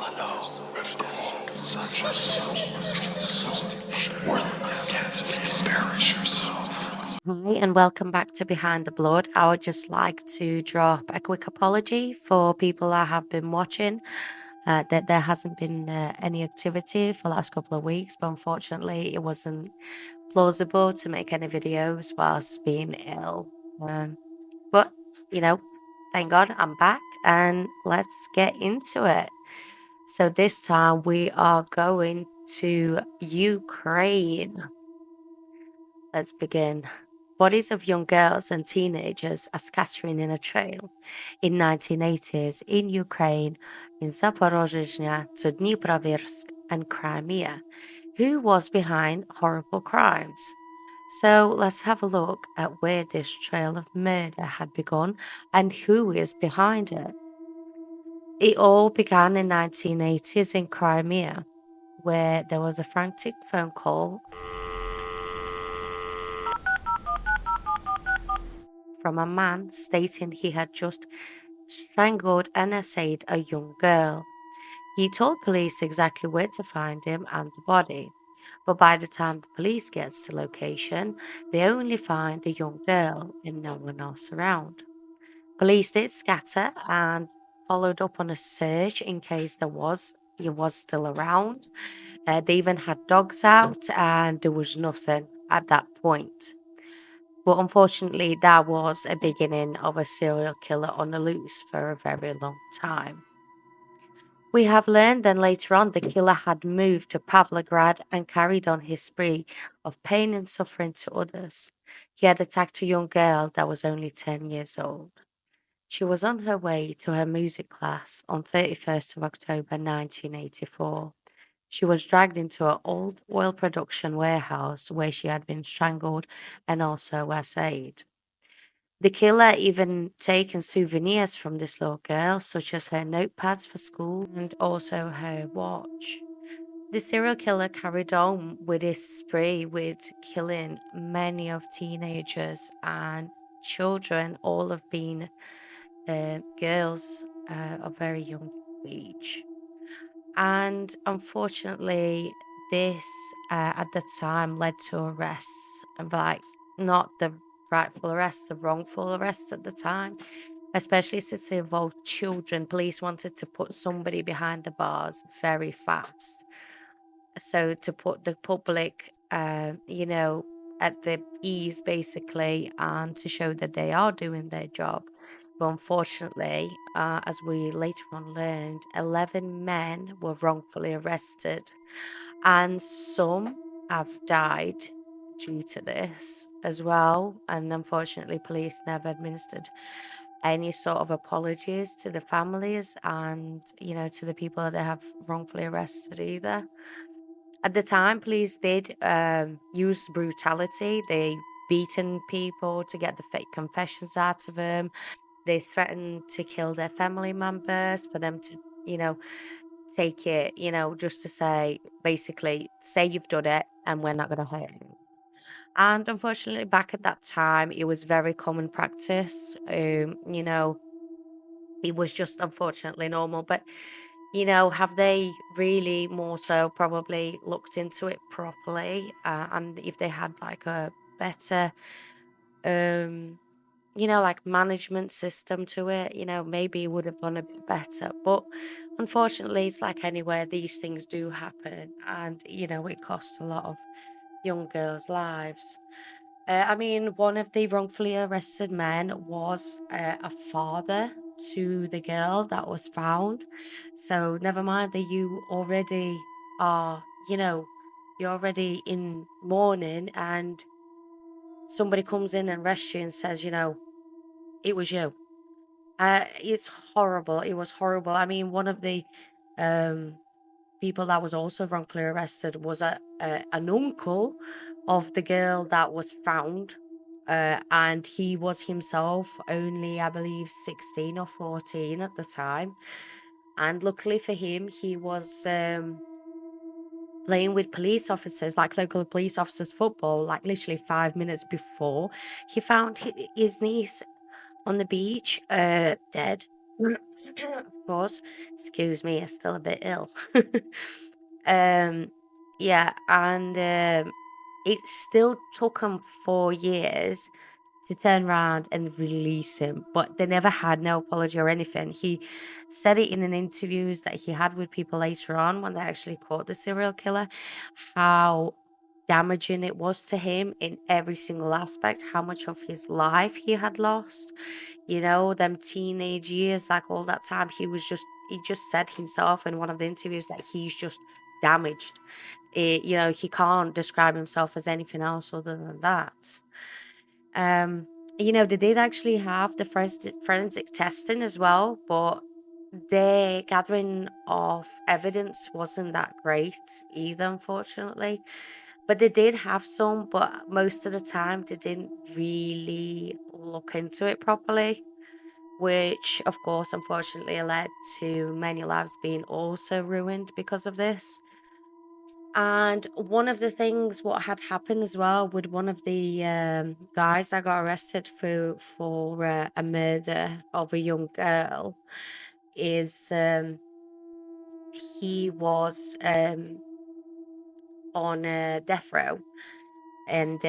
Hi, and welcome back to Behind the Blood. I would just like to drop a quick apology for people that have been watching. That there hasn't been any activity for the last couple of weeks, but unfortunately, it wasn't plausible to make any videos whilst being ill. But you know, thank God I'm back, and let's get into it. So this time we are going to Ukraine. Let's begin. Bodies of young girls and teenagers are scattering in a trail in 1980s in Ukraine, in Zaporozhye to Dnipropetrovsk and Crimea. Who was behind horrible crimes? So let's have a look at where this trail of murder had begun and who is behind it. It all began in 1980s in Crimea, where there was a frantic phone call from a man stating he had just strangled and essayed a young girl. He told police exactly where to find him and the body, but by the time the police gets to location, they only find the young girl and no one else around. Police did scatter and followed up on a search in case he was still around. They even had dogs out and there was nothing at that point. But unfortunately, that was a beginning of a serial killer on the loose for a very long time. We have learned then later on the killer had moved to Pavlograd and carried on his spree of pain and suffering to others. He had attacked a young girl that was only 10 years old. She was on her way to her music class on 31st of October 1984. She was dragged into an old oil production warehouse where she had been strangled and also essayed. The killer even taken souvenirs from this little girl, such as her notepads for school and also her watch. The serial killer carried on with his spree with killing many of teenagers and children, all of being girls of very young age. And unfortunately, this at the time led to arrests, like not the rightful arrests, the wrongful arrests at the time, especially since it involved children. Police wanted to put somebody behind the bars very fast. So to put the public, at the ease basically, and to show that they are doing their job. But unfortunately, as we later on learned, 11 men were wrongfully arrested, and some have died due to this as well. And unfortunately, police never administered any sort of apologies to the families and, to the people that they have wrongfully arrested either. At the time, police did use brutality. They beaten people to get the fake confessions out of them. They threatened to kill their family members for them to, take it, just to say, basically, say you've done it and we're not going to hurt you. And unfortunately, back at that time, it was very common practice. It was just unfortunately normal. But have they really more so probably looked into it properly? And if they had like a better, um, like management system to it, maybe it would have gone a bit better. But unfortunately, it's like anywhere, these things do happen. And, it costs a lot of young girls' lives. One of the wrongfully arrested men was a father to the girl that was found. So never mind that you already are, you're already in mourning and somebody comes in and arrests you and says, it was you. It's horrible. It was horrible. One of the um, people that was also wrongfully arrested was an uncle of the girl that was found. And he was himself only, I believe, 16 or 14 at the time. And luckily for him, he was playing with police officers, like local police officers football, like literally 5 minutes before he found his niece on the beach, dead. Of course, excuse me, I'm still a bit ill. um, yeah, and it still took them 4 years to turn around and release him, but they never had no apology or anything. He said it in an interviews that he had with people later on when they actually caught the serial killer, how damaging it was to him in every single aspect, how much of his life he had lost, them teenage years, like all that time. He just said himself in one of the interviews that he's just damaged. He can't describe himself as anything else other than that. um they did actually have the forensic testing as well, but their gathering of evidence wasn't that great either, unfortunately. But they did have some, but most of the time they didn't really look into it properly, which, of course, unfortunately led to many lives being also ruined because of this. And one of the things what had happened as well with one of the guys that got arrested for a murder of a young girl is he was on a death row, and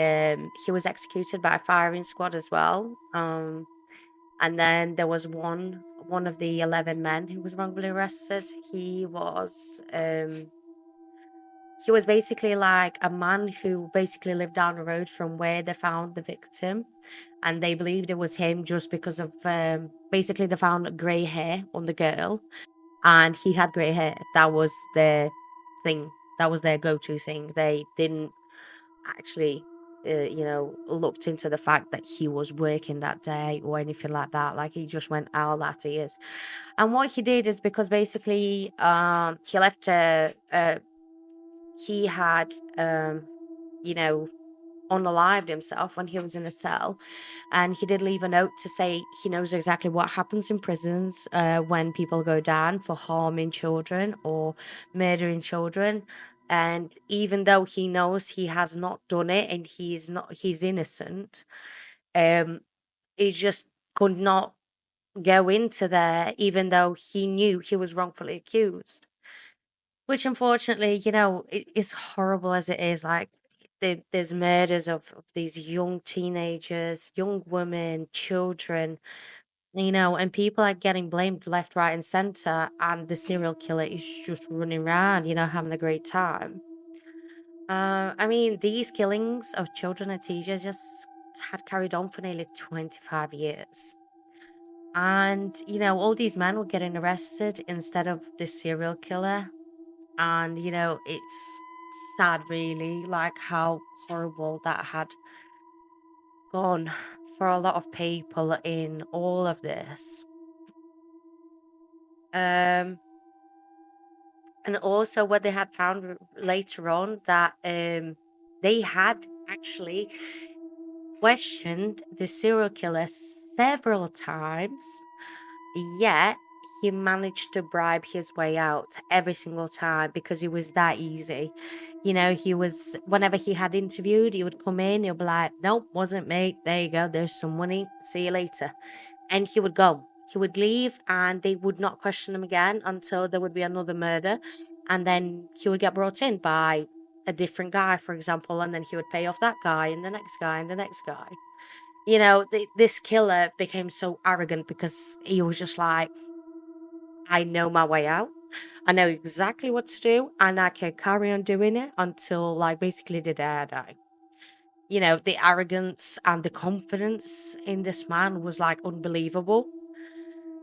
he was executed by a firing squad as well. And then there was one of the 11 men who was wrongfully arrested. He was basically like a man who basically lived down the road from where they found the victim, and they believed it was him just because of basically they found grey hair on the girl, and he had grey hair. That was their thing. That was their go-to thing. They didn't actually looked into the fact that he was working that day or anything like that. Like, he just went out that he is. And what he did is, because basically he left he had you know unalived himself when he was in a cell, and he did leave a note to say he knows exactly what happens in prisons when people go down for harming children or murdering children. And even though he knows he has not done it and he's innocent, um he just could not go into there, even though he knew he was wrongfully accused. Which, unfortunately, is horrible as it is. Like, there's murders of these young teenagers, young women, children, and people are getting blamed left, right, and center, and the serial killer is just running around, having a great time. I mean, these killings of children and teenagers just had carried on for nearly 25 years. And, all these men were getting arrested instead of the serial killer. And it's sad, really, like how horrible that had gone for a lot of people in all of this. um and also what they had found later on, that they had actually questioned the serial killer several times, yet he managed to bribe his way out every single time because it was that easy. He was, whenever he had interviewed, he would come in, he'll be like, nope, wasn't me. There you go, there's some money. See you later. And he would go. He would leave, and they would not question him again until there would be another murder. And then he would get brought in by a different guy, for example, and then he would pay off that guy and the next guy and the next guy. This killer became so arrogant because he was just like, I know my way out. I know exactly what to do, and I can carry on doing it until, like, basically the day I die. The arrogance and the confidence in this man was like unbelievable.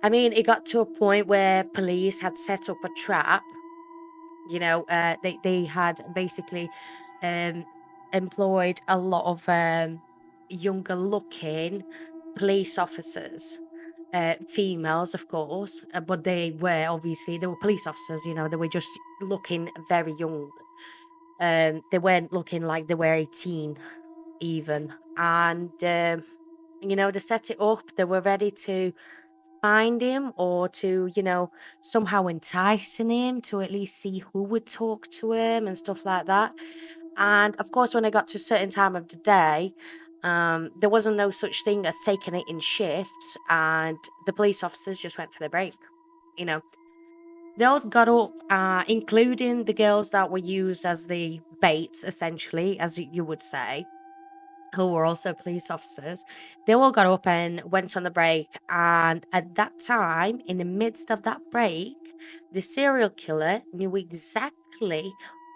I mean, it got to a point where police had set up a trap. They had basically um, employed a lot of younger looking police officers, females, of course, but they were police officers. They were just looking very young. They weren't looking like they were 18 even. And they set it up. They were ready to find him, or to somehow enticing him to at least see who would talk to him and stuff like that. And of course, when I got to a certain time of the day, There wasn't no such thing as taking it in shifts, and the police officers just went for the break. You know, they all got up, including the girls that were used as the baits, essentially, as you would say, who were also police officers. They all got up and went on the break. And at that time, in the midst of that break, the serial killer knew exactly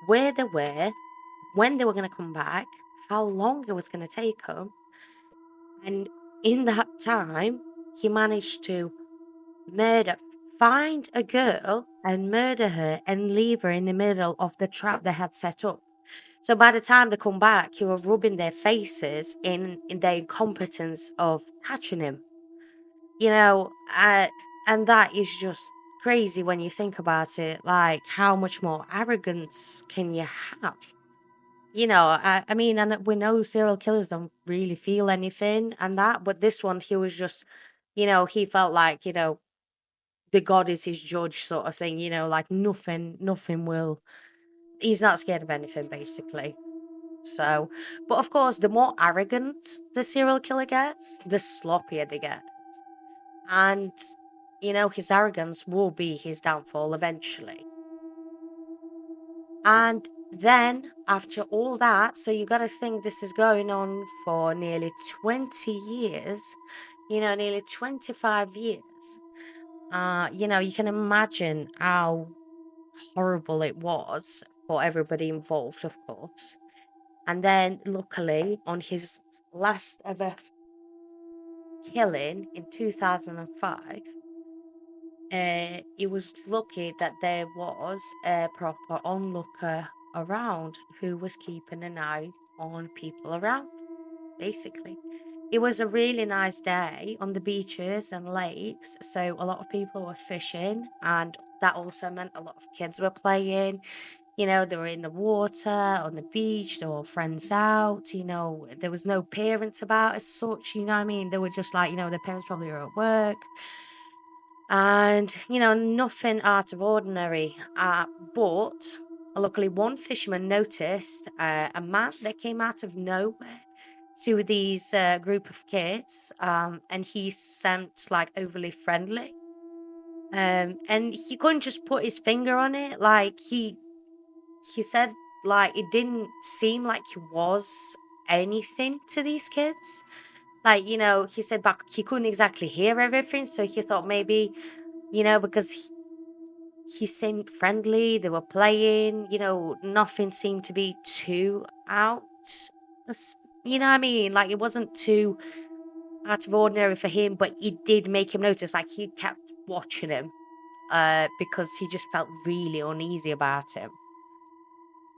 where they were, when they were going to come back, how long it was going to take them. And in that time, he managed to murder, find a girl and murder her and leave her in the middle of the trap they had set up. So by the time they come back, you were rubbing their faces in their incompetence of catching him. You know, and that is just crazy when you think about it. Like, how much more arrogance can you have? I mean, and we know serial killers don't really feel anything and that, but this one, he was just, he felt like, the god is his judge sort of thing, like nothing will, he's not scared of anything basically. So, but of course, the more arrogant the serial killer gets, the sloppier they get. And, his arrogance will be his downfall eventually. And then, after all that, so you got to think this is going on for nearly 20 years, nearly 25 years. You can imagine how horrible it was for everybody involved, of course. And then, luckily, on his last ever killing in 2005, he was lucky that there was a proper onlooker around who was keeping an eye on people around, basically. It was a really nice day on the beaches and lakes, so a lot of people were fishing, and that also meant a lot of kids were playing. They were in the water, on the beach, they were all friends out, there was no parents about as such, you know what I mean? They were just like, their parents probably were at work. And, nothing out of ordinary. But luckily, one fisherman noticed a man that came out of nowhere to these group of kids, and he seemed like overly friendly. And he couldn't just put his finger on it. Like he said, like it didn't seem like he was anything to these kids. Like, he said, but he couldn't exactly hear everything, so he thought maybe, because he seemed friendly, they were playing, nothing seemed to be too out. You know what I mean? Like, it wasn't too out of ordinary for him, but it did make him notice. Like, he kept watching him because he just felt really uneasy about him.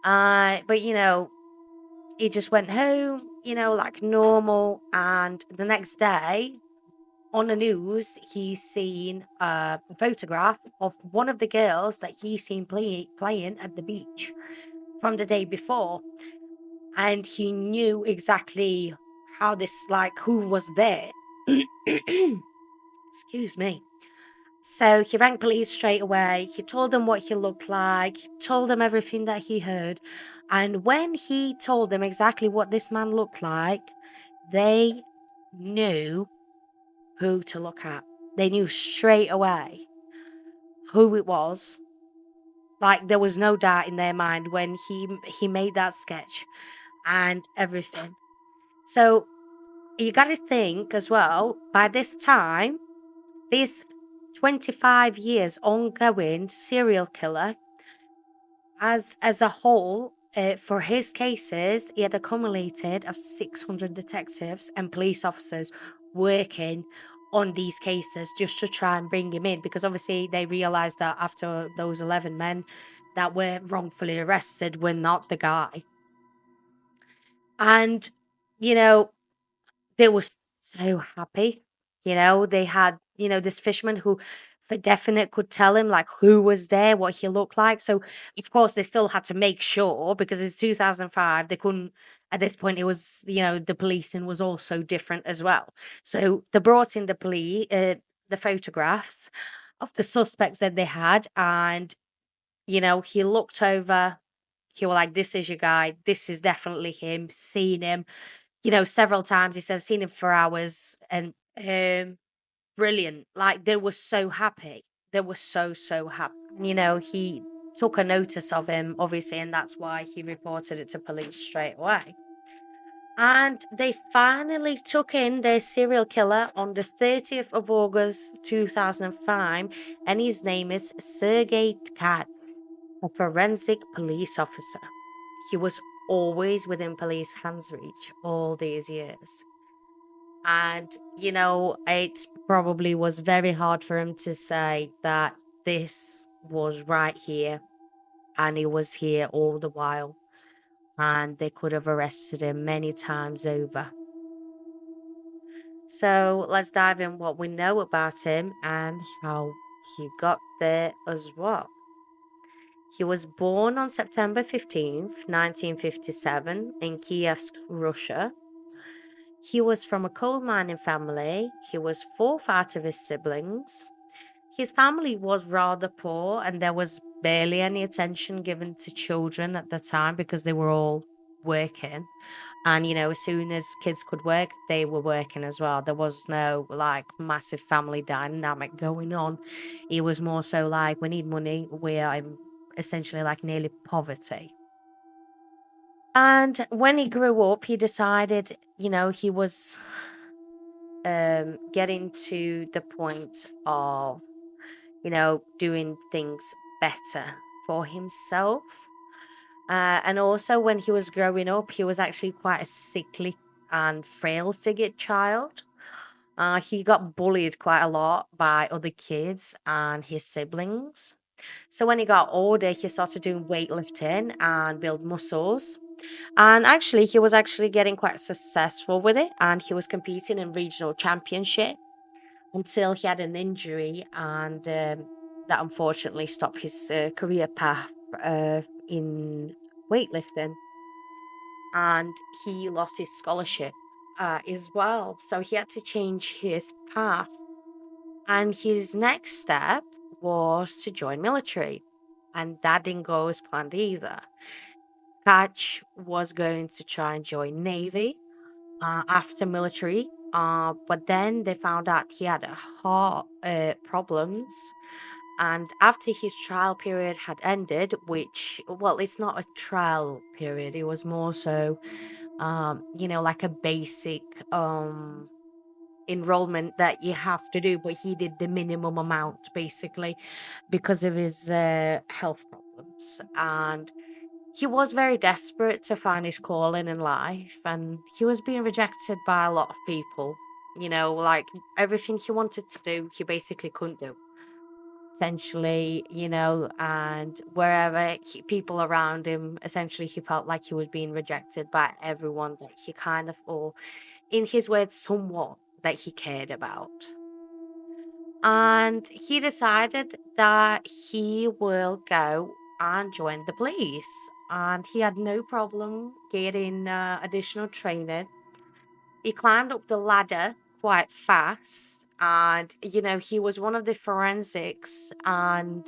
But, he just went home, like normal. And the next day, on the news, he's seen a photograph of one of the girls that he's seen playing at the beach from the day before. And he knew exactly how who was there. Excuse me. So he rang police straight away. He told them what he looked like, he told them everything that he heard. And when he told them exactly what this man looked like, they knew who to look at. They knew straight away who it was. Like there was no doubt in their mind when he made that sketch and everything. So you got to think as well, by this time, this 25 years ongoing serial killer, as a whole, for his cases, he had accumulated of 600 detectives and police officers working on these cases just to try and bring him in, because obviously they realized that after those 11 men that were wrongfully arrested were not the guy. And, you know, they were so happy. They had, this fisherman who for definite could tell him like who was there, what he looked like. So of course they still had to make sure, because it's 2005. They couldn't, at this point it was, the policing was also different as well. So they brought in the photographs of the suspects that they had, and he looked over. He was like, "This is your guy. This is definitely him. Seen him." several times. He says seen him for hours and brilliant. Like they were so happy. They were so happy. He took a notice of him, obviously, and that's why he reported it to police straight away. And they finally took in their serial killer on the 30th of August 2005, and his name is Sergei Tkach, a forensic police officer. He was always within police hands reach all these years. And, it probably was very hard for him to say that this was right here and he was here all the while. And they could have arrested him many times over. So let's dive in what we know about him and how he got there as well. He was born on September 15th, 1957, in Kiev, Russia. He was from a coal mining family. He was fourth out of his siblings. His family was rather poor, and there was barely any attention given to children at the time because they were all working. And, as soon as kids could work, they were working as well. There was no like massive family dynamic going on. It was more so like, we need money. We are in essentially like nearly poverty. And when he grew up, he decided, he was getting to the point of, doing things better for himself. And also, when he was growing up, he was actually quite a sickly and frail figured child. He got bullied quite a lot by other kids and his siblings. So when he got older, he started doing weightlifting and build muscles. And actually, he was actually getting quite successful with it, and he was competing in regional championship until he had an injury, and that unfortunately stopped his career path in weightlifting, and he lost his scholarship as well. So he had to change his path, and his next step was to join military, and that didn't go as planned either. Patch was going to try and join Navy after military, but then they found out he had heart problems. And after his trial period had ended, which, well, it's not a trial period, it was more so, like a basic enrollment that you have to do, but he did the minimum amount basically because of his health problems. And he was very desperate to find his calling in life, and he was being rejected by a lot of people. Like everything he wanted to do, he basically couldn't do. Essentially, and wherever people around him, essentially, he felt like he was being rejected by everyone that he kind of, or in his words, somewhat that he cared about. And he decided that he will go and join the police. And he had no problem getting additional training. He climbed up the ladder quite fast. And, he was one of the forensics and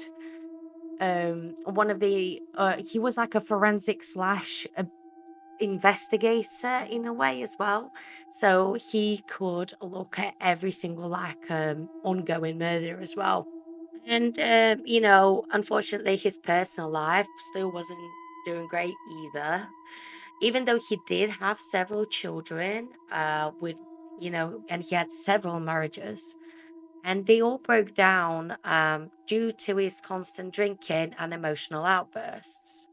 one of the, he was like a forensic slash investigator in a way as well. So he could look at every single like ongoing murder as well. And unfortunately his personal life still wasn't doing great either. Even though he did have several children with and he had several marriages, and they all broke down due to his constant drinking and emotional outbursts.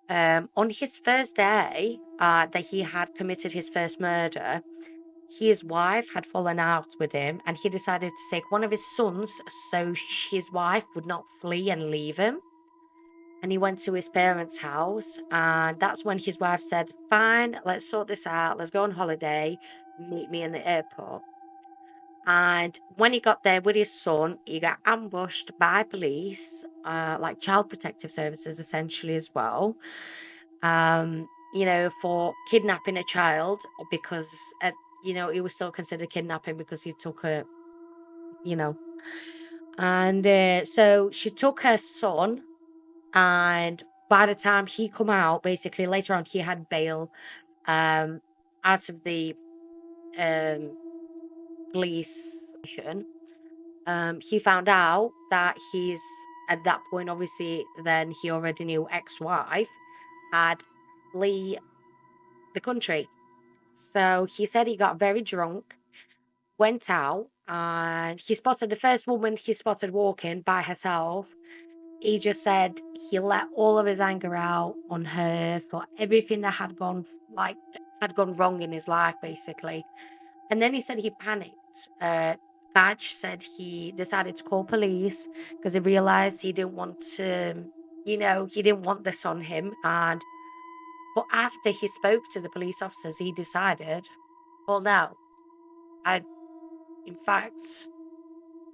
On his first day that he had committed his first murder, his wife had fallen out with him, and he decided to take one of his sons so his wife would not flee and leave him. And he went to his parents' house, and that's when his wife said, "Fine, let's sort this out. Let's go on holiday. Meet me in the airport." And when he got there with his son, he got ambushed by police, like child protective services, essentially as well. For kidnapping a child because it was still considered kidnapping because he took her, you know. And so she took her son, and by the time he come out, basically later on he had bail. Um, out of the um, police station, he found out that at that point, obviously, then he already knew ex-wife had flee the country. So he said he got very drunk, went out, and he spotted the first woman he spotted walking by herself. He just said he let all of his anger out on her for everything that had gone wrong in his life, basically. And then he said he panicked. Badge said he decided to call police because he realized he didn't want to, he didn't want this on him. But after he spoke to the police officers, he decided, well, no, I, in fact,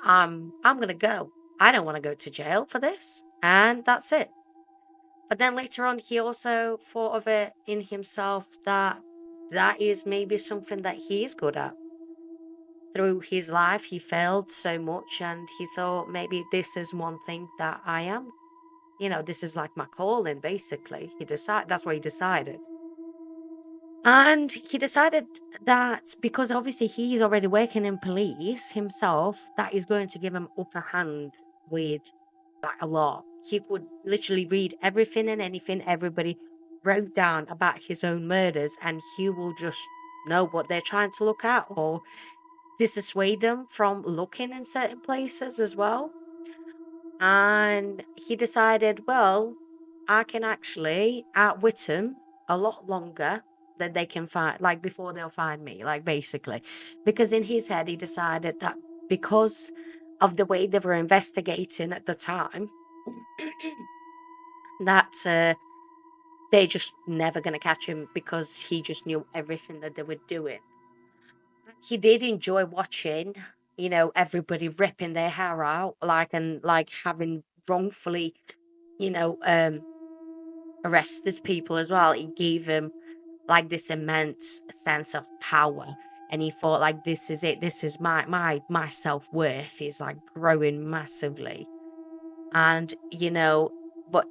I'm gonna go. I don't want to go to jail for this, and that's it. But then later on, he also thought of it in himself that that is maybe something that he's good at. Through his life, he failed so much, and he thought maybe this is one thing that I am. This is like my calling, basically. That's what he decided. And he decided that because obviously he's already working in police himself, that is going to give him upper hand with like a lot. He could literally read everything and anything everybody wrote down about his own murders, and he will just know what they're trying to look at or dissuade them from looking in certain places as well. And he decided, well, I can actually outwit them a lot longer than they can find, like before they'll find me, like basically. Because in his head, he decided that because of the way they were investigating at the time, that they're just never going to catch him because he just knew everything that they were doing. He did enjoy watching, everybody ripping their hair out, like having wrongfully, you know, um, arrested people as well. It gave him like this immense sense of power. And he thought like this is it, this is my self-worth is like growing massively. And but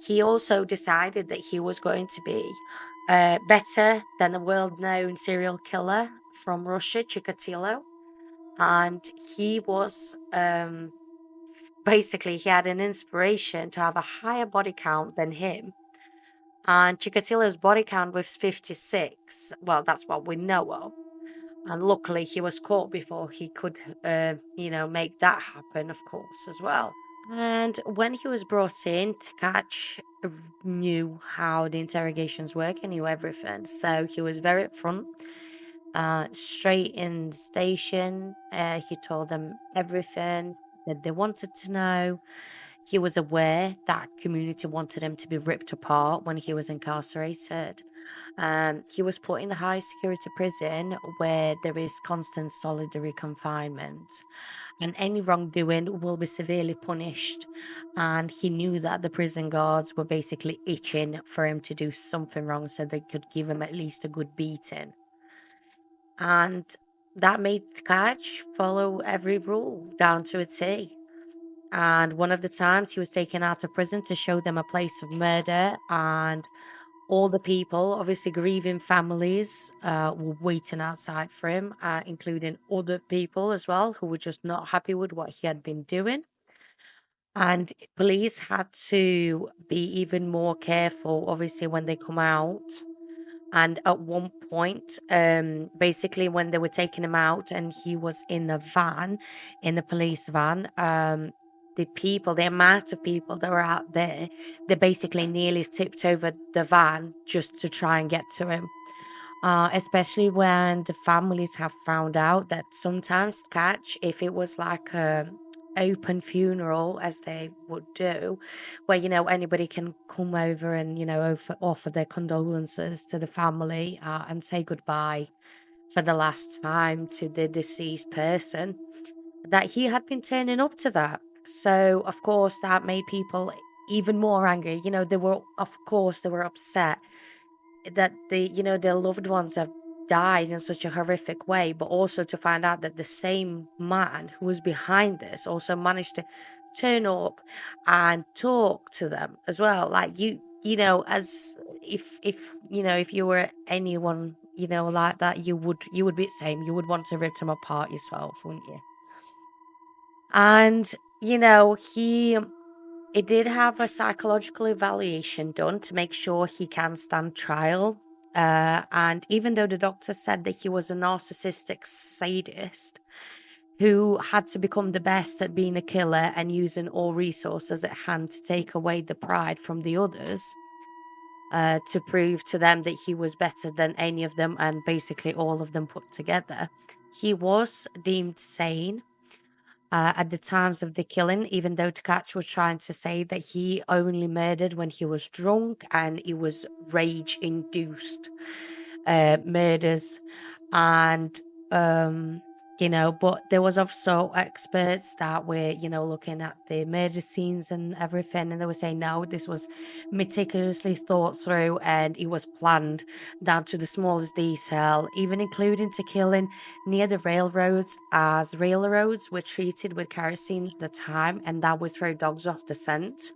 he also decided that he was going to be better than the world-known serial killer from Russia, Chikatilo. And he was basically he had an inspiration to have a higher body count than him. And Chikatilo's body count was 56. Well, that's what we know of. And luckily, he was caught before he could, make that happen, of course, as well. And when he was brought in, Tkach knew how the interrogations work and knew everything. So he was very upfront, straight in the station. He told them everything that they wanted to know. He was aware that community wanted him to be ripped apart when he was incarcerated. He was put in the high security prison where there is constant solitary confinement, and any wrongdoing will be severely punished. And he knew that the prison guards were basically itching for him to do something wrong so they could give him at least a good beating. And that made Tkach follow every rule down to a T. And one of the times he was taken out of prison to show them a place of murder, and all the people, obviously grieving families, were waiting outside for him, including other people as well who were just not happy with what he had been doing. And police had to be even more careful, obviously, when they come out. And at one point, basically, when they were taking him out and he was in the van, in the police van, the amount of people that were out there, they basically nearly tipped over the van just to try and get to him. Especially when the families have found out that sometimes catch, if it was like a open funeral as they would do, where anybody can come over and offer their condolences to the family, and say goodbye for the last time to the deceased person, that he had been turning up to that. So of course that made people even more angry. They were upset that their loved ones have died in such a horrific way, but also to find out that the same man who was behind this also managed to turn up and talk to them as well. Like as if you were anyone like that, you would be the same. You would want to rip them apart yourself, wouldn't you? And he did have a psychological evaluation done to make sure he can stand trial. And even though the doctor said that he was a narcissistic sadist who had to become the best at being a killer and using all resources at hand to take away the pride from the others, to prove to them that he was better than any of them and basically all of them put together, he was deemed sane at the times of the killing, even though Takachi was trying to say that he only murdered when he was drunk and it was rage induced murders. And but there was also experts that were looking at the murder scenes and everything, and they were saying no, this was meticulously thought through and it was planned down to the smallest detail, even including to killing near the railroads, as railroads were treated with kerosene at the time and that would throw dogs off the scent.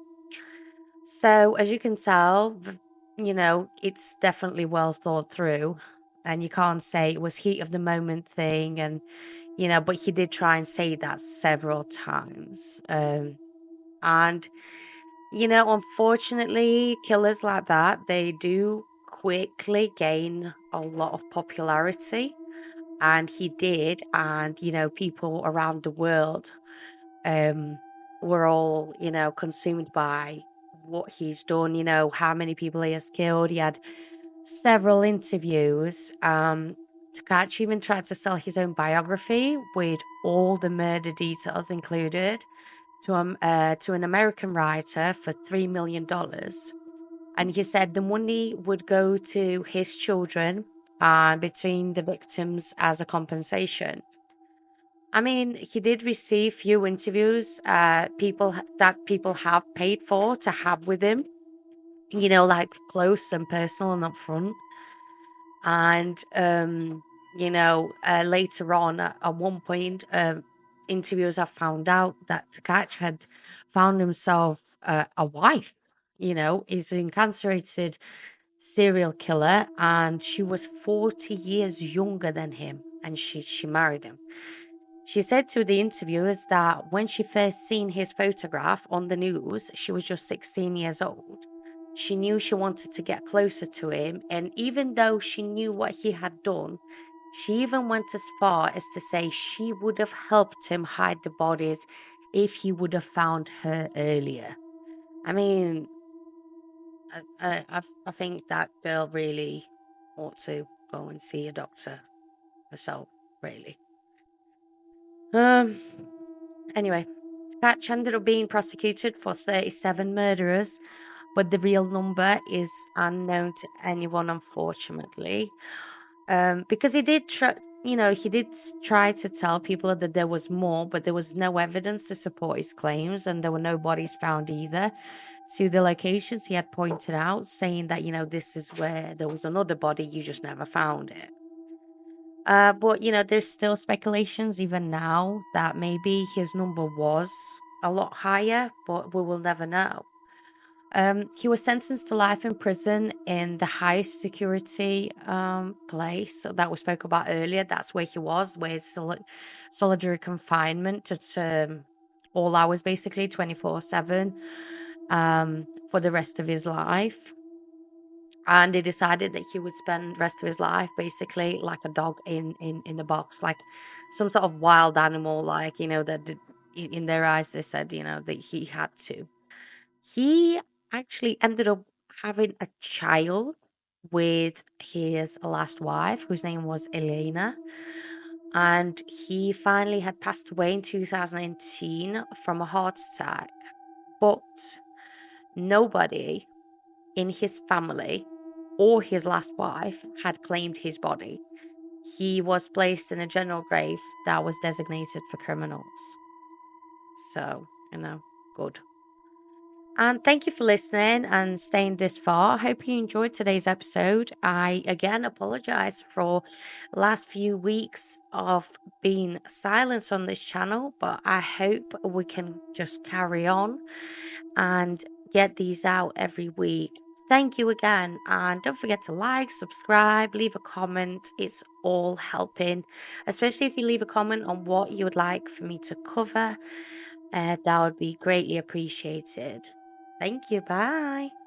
So as you can tell, it's definitely well thought through, and you can't say it was heat of the moment thing. And but he did try and say that several times. And unfortunately, killers like that, they do quickly gain a lot of popularity, and he did. And people around the world were all consumed by what he's done, how many people he has killed. He had several interviews. Takachi even tried to sell his own biography with all the murder details included to an American writer for $3 million. And he said the money would go to his children between the victims as a compensation. I mean, he did receive few interviews, that people have paid for to have with him, like close and personal and upfront. And later on, at one point, interviewers have found out that Takachi had found himself a wife. He's an incarcerated serial killer, and she was 40 years younger than him, and she married him. She said to the interviewers that when she first seen his photograph on the news, she was just 16 years old. She knew she wanted to get closer to him, and even though she knew what he had done, she even went as far as to say she would have helped him hide the bodies if he would have found her earlier. I mean, I think that girl really ought to go and see a doctor herself, really. Anyway, Patch ended up being prosecuted for 37 murderers, but the real number is unknown to anyone, unfortunately. Because he did try to tell people that there was more, but there was no evidence to support his claims, and there were no bodies found either to the locations he had pointed out, saying that this is where there was another body, you just never found it. But there's still speculations even now that maybe his number was a lot higher, but we will never know. He was sentenced to life in prison in the highest security place that we spoke about earlier. That's where he was, where it's solitary confinement to all hours, basically 24/7, for the rest of his life. And he decided that he would spend the rest of his life basically like a dog in a box, like some sort of wild animal, like in their eyes they said that he had to. He actually ended up having a child with his last wife, whose name was Elena, and he finally had passed away in 2018 from a heart attack. But nobody in his family or his last wife had claimed his body. He was placed in a general grave that was designated for criminals. So, good. And thank you for listening and staying this far. I hope you enjoyed today's episode. I again apologize for last few weeks of being silent on this channel, but I hope we can just carry on and get these out every week. Thank you again. And don't forget to like, subscribe, leave a comment. It's all helping, especially if you leave a comment on what you would like for me to cover. That would be greatly appreciated. Thank you. Bye.